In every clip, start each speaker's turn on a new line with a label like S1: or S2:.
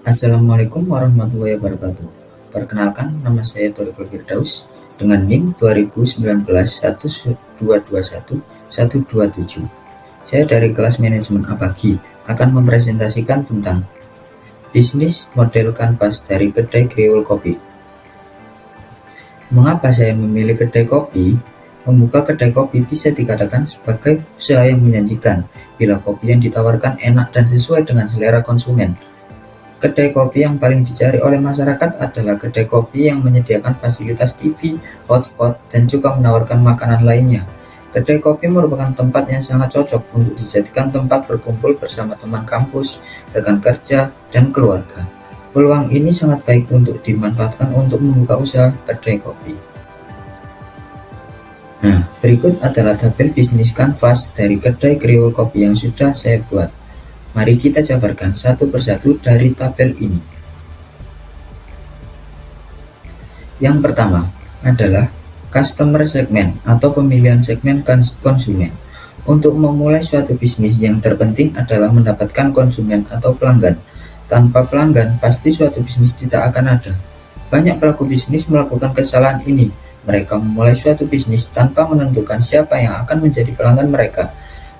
S1: Assalamualaikum warahmatullahi wabarakatuh. Perkenalkan, nama saya Thoriqul Firdaus dengan NIM 2019 12221 127. Saya dari kelas manajemen Apagi akan mempresentasikan tentang bisnis model kanvas dari kedai Kriwul Kopi. Mengapa saya memilih kedai kopi? Membuka kedai kopi bisa dikatakan sebagai usaha yang menjanjikan bila kopi yang ditawarkan enak dan sesuai dengan selera konsumen. Kedai kopi yang paling dicari oleh masyarakat adalah kedai kopi yang menyediakan fasilitas TV, hotspot, dan juga menawarkan makanan lainnya. Kedai kopi merupakan tempat yang sangat cocok untuk dijadikan tempat berkumpul bersama teman kampus, rekan kerja, dan keluarga. Peluang ini sangat baik untuk dimanfaatkan untuk membuka usaha kedai kopi. Nah, berikut adalah tabel bisnis kanvas dari kedai Kriwul Kopi yang sudah saya buat. Mari kita jabarkan satu persatu dari tabel ini. Yang pertama adalah customer segment atau pemilihan segmen konsumen. Untuk memulai suatu bisnis yang terpenting adalah mendapatkan konsumen atau pelanggan. Tanpa pelanggan, pasti suatu bisnis tidak akan ada. Banyak pelaku bisnis melakukan kesalahan ini. Mereka memulai suatu bisnis tanpa menentukan siapa yang akan menjadi pelanggan mereka.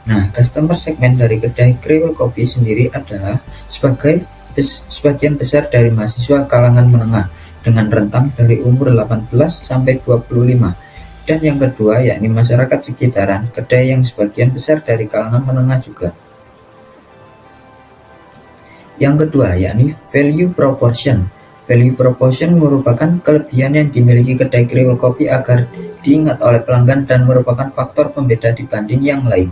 S1: Nah, customer segment dari kedai Kriwul Kopi sendiri adalah sebagian besar dari mahasiswa kalangan menengah dengan rentang dari umur 18 sampai 25. Dan yang kedua yakni masyarakat sekitaran kedai yang sebagian besar dari kalangan menengah juga. Yang kedua yakni value proportion. Value proportion merupakan kelebihan yang dimiliki kedai Kriwul Kopi agar diingat oleh pelanggan dan merupakan faktor pembeda dibanding yang lain.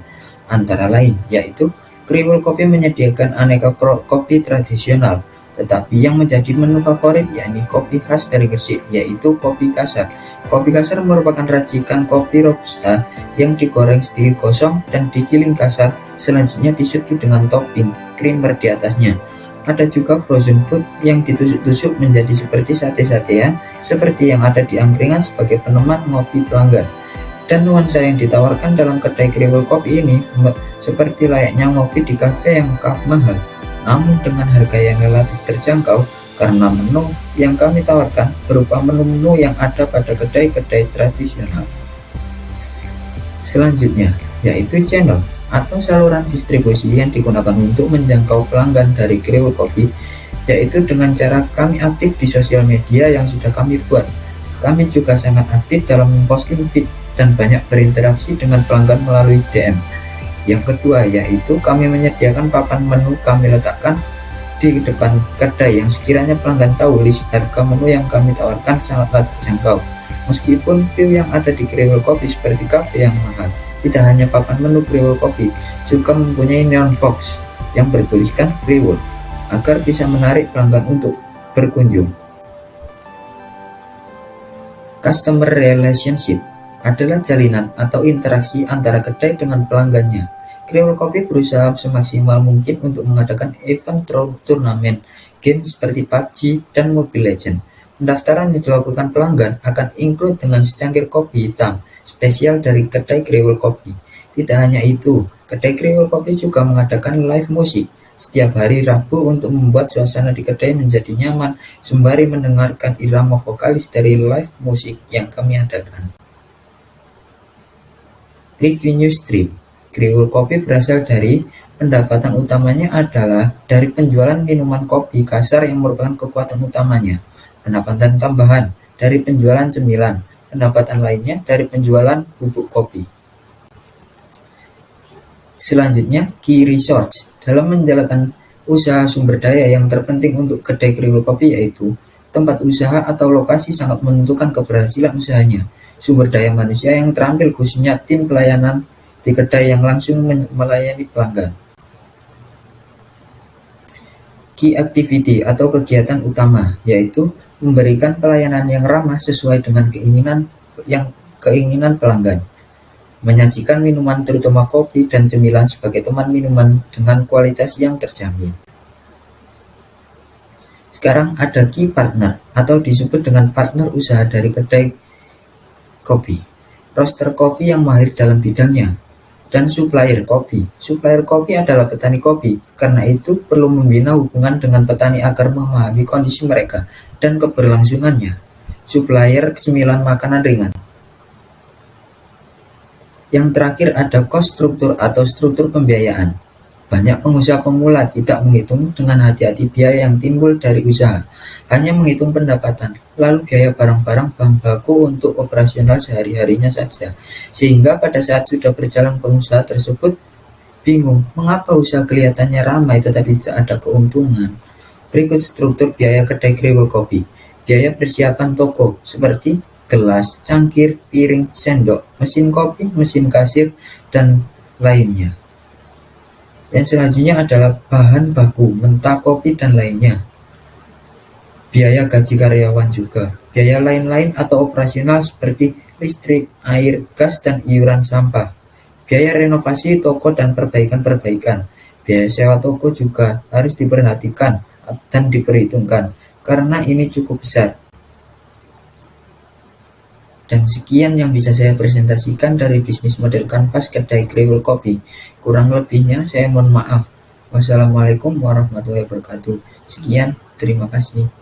S1: Antara lain yaitu Kriwul Kopi menyediakan aneka kopi tradisional, tetapi yang menjadi menu favorit yakni kopi khas dari Gresik yaitu kopi kasar. Kopi kasar merupakan racikan kopi robusta yang digoreng sedikit gosong dan digiling kasar, selanjutnya diseduh dengan topping creamer di atasnya. Ada juga frozen food yang ditusuk-tusuk menjadi seperti sate-satean seperti yang ada di angkringan sebagai peneman ngopi pelanggan. Dan nuansa yang ditawarkan dalam kedai Kriwul Kopi ini seperti layaknya ngopi di kafe yang mahal, namun dengan harga yang relatif terjangkau karena menu yang kami tawarkan berupa menu-menu yang ada pada kedai-kedai tradisional. Selanjutnya yaitu channel atau saluran distribusi yang digunakan untuk menjangkau pelanggan dari Kriwul Kopi, yaitu dengan cara kami aktif di sosial media yang sudah kami buat. Kami juga sangat aktif dalam memposting feed dan banyak berinteraksi dengan pelanggan melalui DM. Yang kedua yaitu kami menyediakan papan menu kami letakkan di depan kedai yang sekiranya pelanggan tahu list harga menu yang kami tawarkan sangatlah terjangkau. Meskipun view yang ada di Kriwul Kopi seperti kafe yang mahal, tidak hanya papan menu Kriwul Kopi juga mempunyai neon box yang bertuliskan Kriwul agar bisa menarik pelanggan untuk berkunjung. Customer relationship adalah jalinan atau interaksi antara kedai dengan pelanggannya. Kriwul Kopi berusaha semaksimal mungkin untuk mengadakan event turnamen game seperti PUBG dan Mobile Legends. Pendaftaran yang dilakukan pelanggan akan include dengan secangkir kopi hitam spesial dari kedai Kriwul Kopi. Tidak hanya itu, kedai Kriwul Kopi juga mengadakan live musik setiap hari Rabu untuk membuat suasana di kedai menjadi nyaman sembari mendengarkan irama vokalis dari live musik yang kami adakan. Revenue stream Kriwul Kopi berasal dari pendapatan utamanya adalah dari penjualan minuman kopi kasar yang merupakan kekuatan utamanya. Pendapatan tambahan dari penjualan cemilan, pendapatan lainnya dari penjualan bubuk kopi. Selanjutnya, key resource dalam menjalankan usaha sumber daya yang terpenting untuk kedai Kriwul Kopi yaitu tempat usaha atau lokasi sangat menentukan keberhasilan usahanya. Sumber daya manusia yang terampil khususnya tim pelayanan di kedai yang langsung melayani pelanggan. Key activity atau kegiatan utama yaitu memberikan pelayanan yang ramah sesuai dengan keinginan pelanggan. Menyajikan minuman terutama kopi dan cemilan sebagai teman minuman dengan kualitas yang terjamin. Sekarang ada key partner atau disebut dengan partner usaha dari kedai kopi. Roaster kopi yang mahir dalam bidangnya. Dan supplier kopi. Supplier kopi adalah petani kopi, karena itu perlu membina hubungan dengan petani agar memahami kondisi mereka dan keberlangsungannya. Supplier cemilan makanan ringan. Yang terakhir ada cost struktur atau struktur pembiayaan. Banyak pengusaha pemula tidak menghitung dengan hati-hati biaya yang timbul dari usaha, hanya menghitung pendapatan, lalu biaya barang-barang bahan baku untuk operasional sehari-harinya saja. Sehingga pada saat sudah berjalan pengusaha tersebut bingung mengapa usaha kelihatannya ramai tetapi tidak ada keuntungan. Berikut struktur biaya kedai kriwil kopi. Biaya persiapan toko seperti gelas, cangkir, piring, sendok, mesin kopi, mesin kasir, dan lainnya. Yang selanjutnya adalah bahan baku, mentah, kopi, dan lainnya. Biaya gaji karyawan juga. Biaya lain-lain atau operasional seperti listrik, air, gas, dan iuran sampah. Biaya renovasi toko dan perbaikan-perbaikan. Biaya sewa toko juga harus diperhatikan dan diperhitungkan, karena ini cukup besar. Dan sekian yang bisa saya presentasikan dari bisnis model kanvas kedai kriwil kopi. Kurang lebihnya saya mohon maaf. Wassalamualaikum warahmatullahi wabarakatuh. Sekian, terima kasih.